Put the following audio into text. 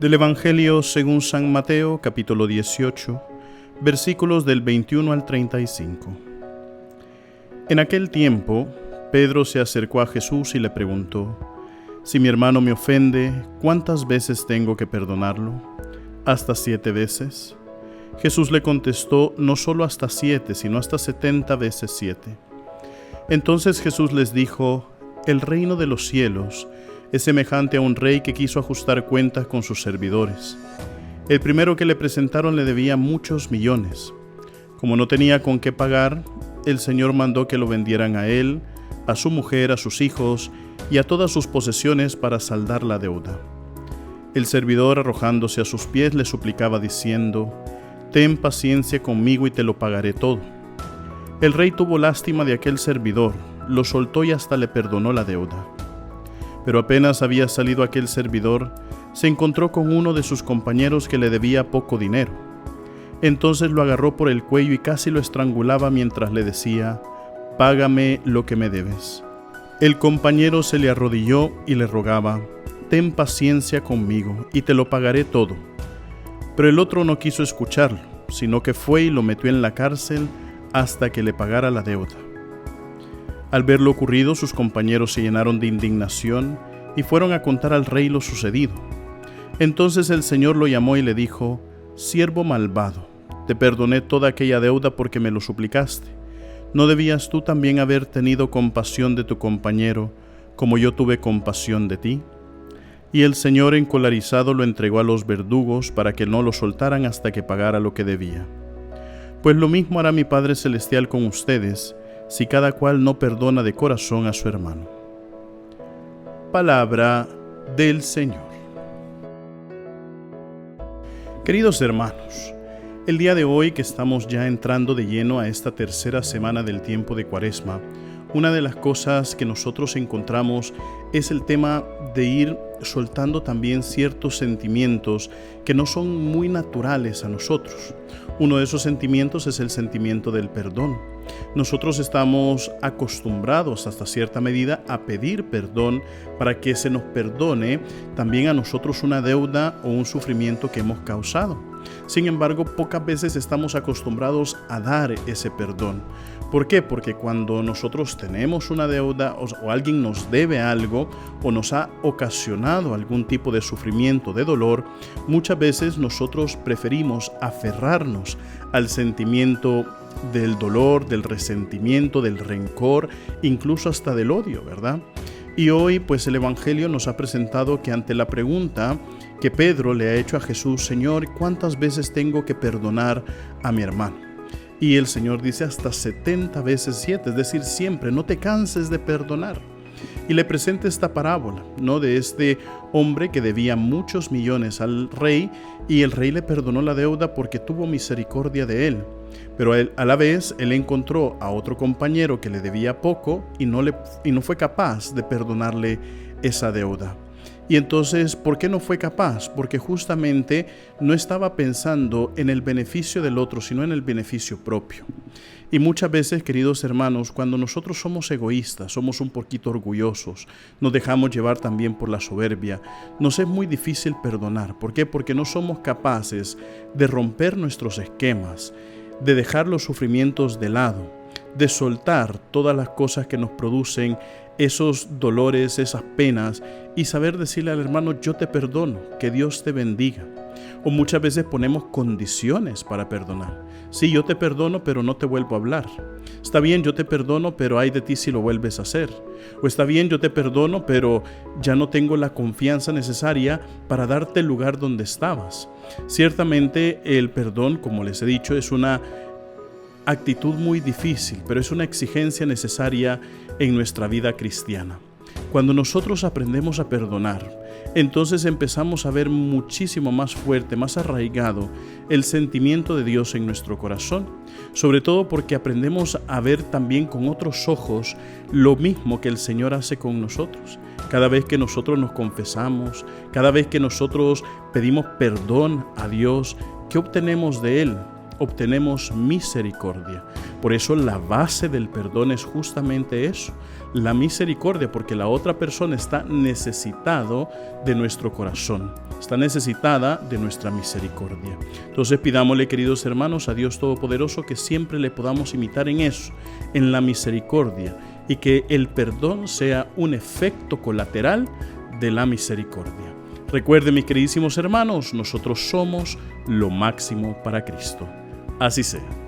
Del Evangelio según San Mateo, capítulo 18, versículos del 21 al 35. En aquel tiempo, Pedro se acercó a Jesús y le preguntó: «Si mi hermano me ofende, ¿cuántas veces tengo que perdonarlo? ¿Hasta 7 veces?» Jesús le contestó: «No solo hasta 7, sino hasta 70 veces 7». Entonces Jesús les dijo: «El reino de los cielos es semejante a un rey que quiso ajustar cuentas con sus servidores. El primero que le presentaron le debía muchos millones. Como no tenía con qué pagar, el Señor mandó que lo vendieran a él, a su mujer, a sus hijos y a todas sus posesiones para saldar la deuda. El servidor, arrojándose a sus pies, le suplicaba diciendo: «Ten paciencia conmigo y te lo pagaré todo». El rey tuvo lástima de aquel servidor, lo soltó y hasta le perdonó la deuda. Pero apenas había salido aquel servidor, se encontró con uno de sus compañeros que le debía poco dinero. Entonces lo agarró por el cuello y casi lo estrangulaba mientras le decía: «Págame lo que me debes». El compañero se le arrodilló y le rogaba: «Ten paciencia conmigo y te lo pagaré todo». Pero el otro no quiso escucharlo, sino que fue y lo metió en la cárcel hasta que le pagara la deuda. Al ver lo ocurrido, sus compañeros se llenaron de indignación y fueron a contar al rey lo sucedido. Entonces el Señor lo llamó y le dijo: «Siervo malvado, te perdoné toda aquella deuda porque me lo suplicaste. ¿No debías tú también haber tenido compasión de tu compañero, como yo tuve compasión de ti?» Y el Señor, encolerizado, lo entregó a los verdugos para que no lo soltaran hasta que pagara lo que debía. Pues lo mismo hará mi Padre Celestial con ustedes, si cada cual no perdona de corazón a su hermano». Palabra del Señor. Queridos hermanos, el día de hoy, que estamos ya entrando de lleno a esta tercera semana del tiempo de Cuaresma, una de las cosas que nosotros encontramos es el tema de ir soltando también ciertos sentimientos que no son muy naturales a nosotros. Uno de esos sentimientos es el sentimiento del perdón. Nosotros estamos acostumbrados hasta cierta medida a pedir perdón para que se nos perdone también a nosotros una deuda o un sufrimiento que hemos causado. Sin embargo, pocas veces estamos acostumbrados a dar ese perdón. ¿Por qué? Porque cuando nosotros tenemos una deuda o alguien nos debe algo o nos ha ocasionado algún tipo de sufrimiento, de dolor, muchas veces nosotros preferimos aferrarnos al sentimiento del dolor, del resentimiento, del rencor, incluso hasta del odio, ¿verdad? Y hoy pues el Evangelio nos ha presentado que ante la pregunta que Pedro le ha hecho a Jesús: «Señor, ¿cuántas veces tengo que perdonar a mi hermano?». Y el Señor dice: hasta 70 veces 7, es decir, siempre, no te canses de perdonar. Y le presenta esta parábola, ¿no?, de este hombre que debía muchos millones al rey, y el rey le perdonó la deuda porque tuvo misericordia de él. Pero a la vez él encontró a otro compañero que le debía poco y no fue capaz de perdonarle esa deuda. Y entonces, ¿por qué no fue capaz? Porque justamente no estaba pensando en el beneficio del otro, sino en el beneficio propio. Y muchas veces, queridos hermanos, cuando nosotros somos egoístas, somos un poquito orgullosos, nos dejamos llevar también por la soberbia, nos es muy difícil perdonar. ¿Por qué? Porque no somos capaces de romper nuestros esquemas, de dejar los sufrimientos de lado, de soltar todas las cosas que nos producen esos dolores, esas penas, y saber decirle al hermano: «Yo te perdono, que Dios te bendiga». O muchas veces ponemos condiciones para perdonar. Sí, yo te perdono, pero no te vuelvo a hablar. Está bien, yo te perdono, pero ay de ti si lo vuelves a hacer. O está bien, yo te perdono, pero ya no tengo la confianza necesaria para darte el lugar donde estabas. Ciertamente el perdón, como les he dicho, es una actitud muy difícil, pero es una exigencia necesaria en nuestra vida cristiana. Cuando nosotros aprendemos a perdonar, entonces empezamos a ver muchísimo más fuerte, más arraigado el sentimiento de Dios en nuestro corazón, sobre todo porque aprendemos a ver también con otros ojos lo mismo que el Señor hace con nosotros. Cada vez que nosotros nos confesamos, cada vez que nosotros pedimos perdón a Dios, ¿qué obtenemos de Él? Obtenemos misericordia. Por eso la base del perdón es justamente eso, la misericordia, porque la otra persona está necesitado de nuestro corazón, está necesitada de nuestra misericordia. Entonces pidámosle, queridos hermanos, a Dios Todopoderoso que siempre le podamos imitar en eso, en la misericordia, y que el perdón sea un efecto colateral de la misericordia. Recuerden, mis queridísimos hermanos, nosotros somos lo máximo para Cristo. Así sea.